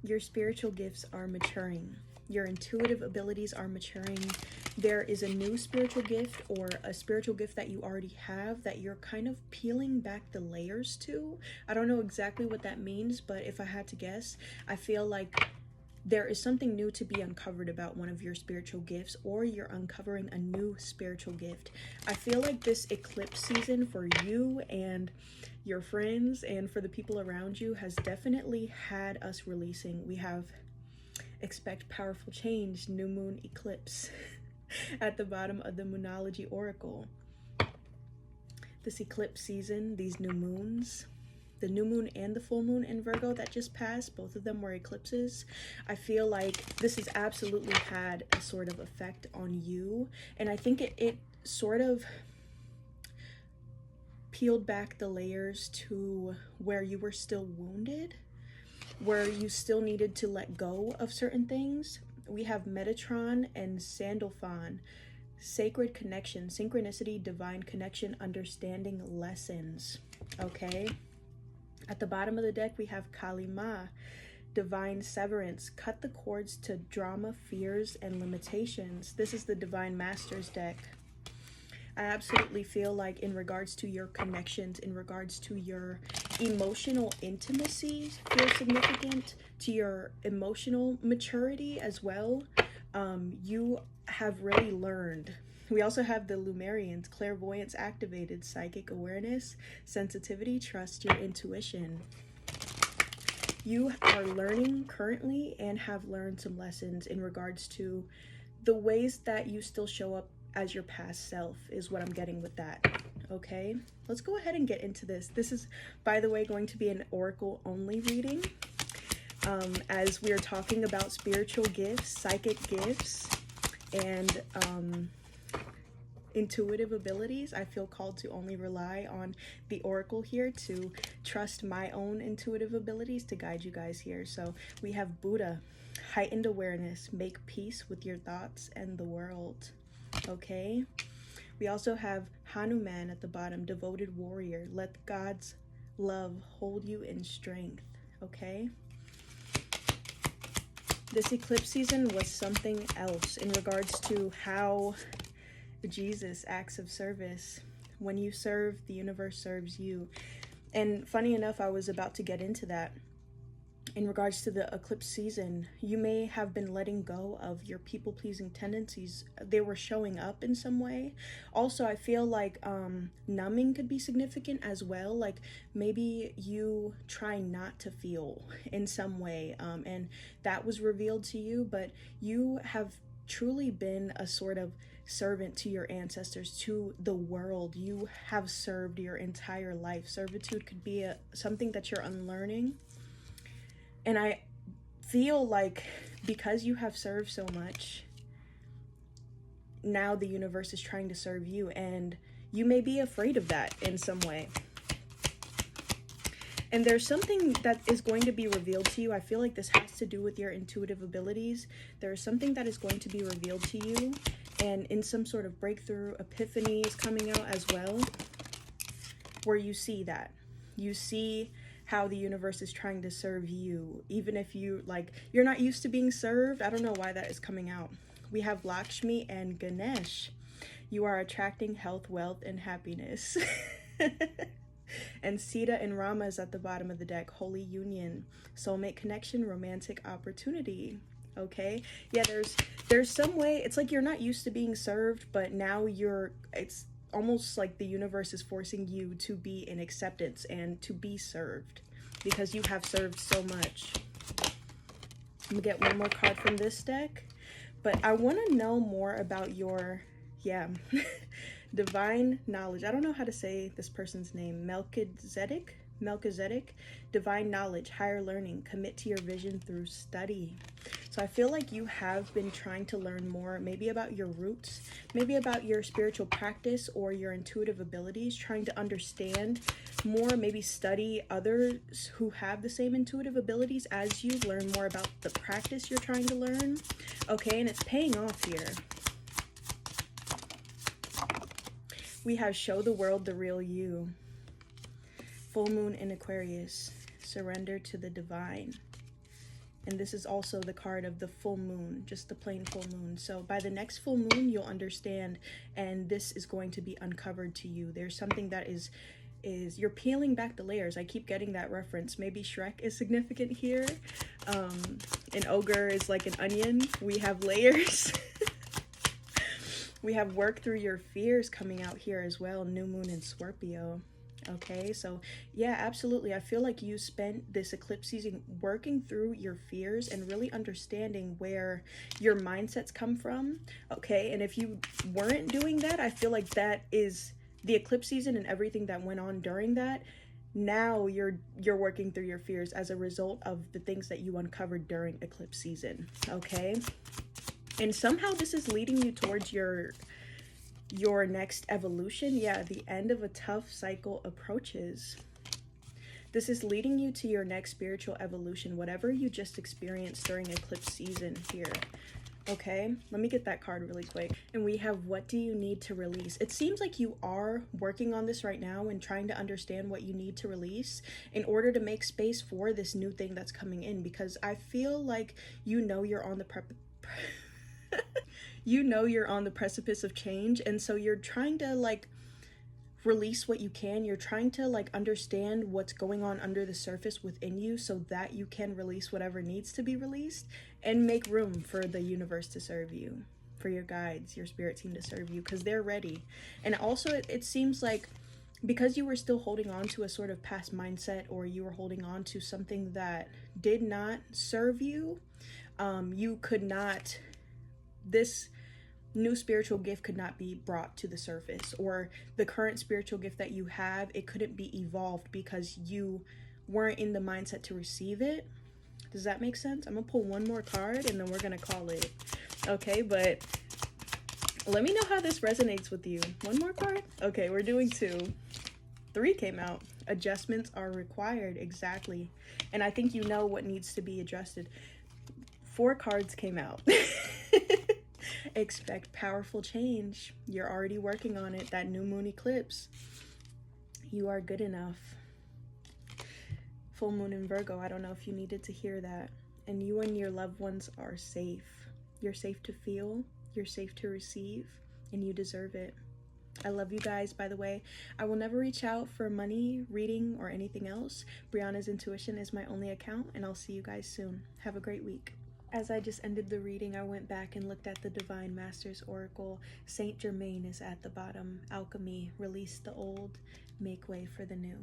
Your spiritual gifts are maturing. Your intuitive abilities are maturing. There is a new spiritual gift or a spiritual gift that you already have that you're kind of peeling back the layers to. I don't know exactly what that means, but if I had to guess, I feel like there is something new to be uncovered about one of your spiritual gifts, or you're uncovering a new spiritual gift. I feel like this eclipse season for you and your friends and for the people around you has definitely had us releasing. We have expect powerful change, new moon eclipse at the bottom of the Moonology Oracle. This eclipse season, these new moons, the new moon and the full moon in Virgo that just passed, both of them were eclipses. I feel like this has absolutely had a sort of effect on you. And I think it sort of peeled back the layers to where you were still wounded, where you still needed to let go of certain things. We have Metatron and Sandalphon. Sacred connection, synchronicity, divine connection, understanding lessons. Okay. At the bottom of the deck, we have Kali Ma, divine severance, cut the cords to drama, fears, and limitations. This is the Divine Masters deck. I absolutely feel like in regards to your connections, in regards to your emotional intimacy, feel significant, to your emotional maturity as well. You have really learned. We also have the Lumerians, clairvoyance activated, psychic awareness, sensitivity, trust your intuition. You are learning currently and have learned some lessons in regards to the ways that you still show up as your past self is what I'm getting with that. Okay, let's go ahead and get into this. This is, by the way, going to be an oracle only reading. As we are talking about spiritual gifts, psychic gifts, and intuitive abilities, I feel called to only rely on the oracle here, to trust my own intuitive abilities to guide you guys here. So we have Buddha, heightened awareness, make peace with your thoughts and the world. Okay, we also have Hanuman at the bottom, devoted warrior, let God's love hold you in strength. Okay, this eclipse season was something else in regards to how Jesus acts of service. When you serve, the universe serves you. And funny enough, I was about to get into that. In regards to the eclipse season, you may have been letting go of your people-pleasing tendencies. They were showing up in some way. Also, I feel like numbing could be significant as well. Like maybe you try not to feel in some way, and that was revealed to you, but you have truly been a sort of servant to your ancestors, to the world. You have served your entire life. Servitude could be something that you're unlearning. And I feel like because you have served so much, now the universe is trying to serve you, and you may be afraid of that in some way. And there's something that is going to be revealed to you. I feel like this has to do with your intuitive abilities. There is something that is going to be revealed to you, and in some sort of breakthrough, epiphany is coming out as well, where you see that. You see how the universe is trying to serve you, even if you're not used to being served. I don't know why that is coming out. We have Lakshmi and Ganesh. You are attracting health, wealth, and happiness. And Sita and Rama is at the bottom of the deck. Holy union, soulmate connection, romantic opportunity. Okay, yeah, there's some way, it's like you're not used to being served, but now it's almost like the universe is forcing you to be in acceptance and to be served because you have served so much. I'm gonna get one more card from this deck, but I want to know more about your divine knowledge. I don't know how to say this person's name. Melchizedek, divine knowledge, higher learning, commit to your vision through study. So I feel like you have been trying to learn more, maybe about your roots, maybe about your spiritual practice or your intuitive abilities, trying to understand more, maybe study others who have the same intuitive abilities as you, learn more about the practice you're trying to learn. Okay, and it's paying off here. We have show the world the real you. Full moon in Aquarius, surrender to the divine. And this is also the card of the full moon, just the plain full moon. So by the next full moon, you'll understand, and this is going to be uncovered to you. There's something that is you're peeling back the layers. I keep getting that reference. Maybe Shrek is significant here. An ogre is like an onion. We have layers. We have work through your fears coming out here as well. New moon in Scorpio. Okay, so yeah, absolutely. I feel like you spent this eclipse season working through your fears and really understanding where your mindsets come from. Okay, and if you weren't doing that, I feel like that is the eclipse season and everything that went on during that. Now you're working through your fears as a result of the things that you uncovered during eclipse season. Okay, and somehow this is leading you towards your next evolution. Yeah, the end of a tough cycle approaches. This is leading you to your next spiritual evolution, whatever you just experienced during eclipse season here. Okay, let me get that card really quick. And we have, what do you need to release? It seems like you are working on this right now and trying to understand what you need to release in order to make space for this new thing that's coming in, because I feel like you know you're on the you know you're on the precipice of change, and so you're trying to like release what you can. You're trying to like understand what's going on under the surface within you so that you can release whatever needs to be released and make room for the universe to serve you, for your guides, your spirit team to serve you, because they're ready. And also it seems like because you were still holding on to a sort of past mindset, or you were holding on to something that did not serve you, you could not, this new spiritual gift could not be brought to the surface, or the current spiritual gift that you have, it couldn't be evolved because you weren't in the mindset to receive it. Does that make sense? I'm gonna pull one more card and then we're gonna call it. Okay, but let me know how this resonates with you. One more card? Okay, we're doing 2. 3 came out. Adjustments are required. Exactly. And I think you know what needs to be adjusted. 4 cards came out. Expect powerful change. You're already working on it. That new moon eclipse. You are good enough. Full moon in Virgo. I don't know if you needed to hear that. And you and your loved ones are safe. You're safe to feel. You're safe to receive. And you deserve it. I love you guys, by the way. I will never reach out for money, reading, or anything else. Brianna's Intuition is my only account, and I'll see you guys soon. Have a great week. As I just ended the reading, I went back and looked at the Divine Masters Oracle. Saint Germain is at the bottom. Alchemy, release the old, make way for the new.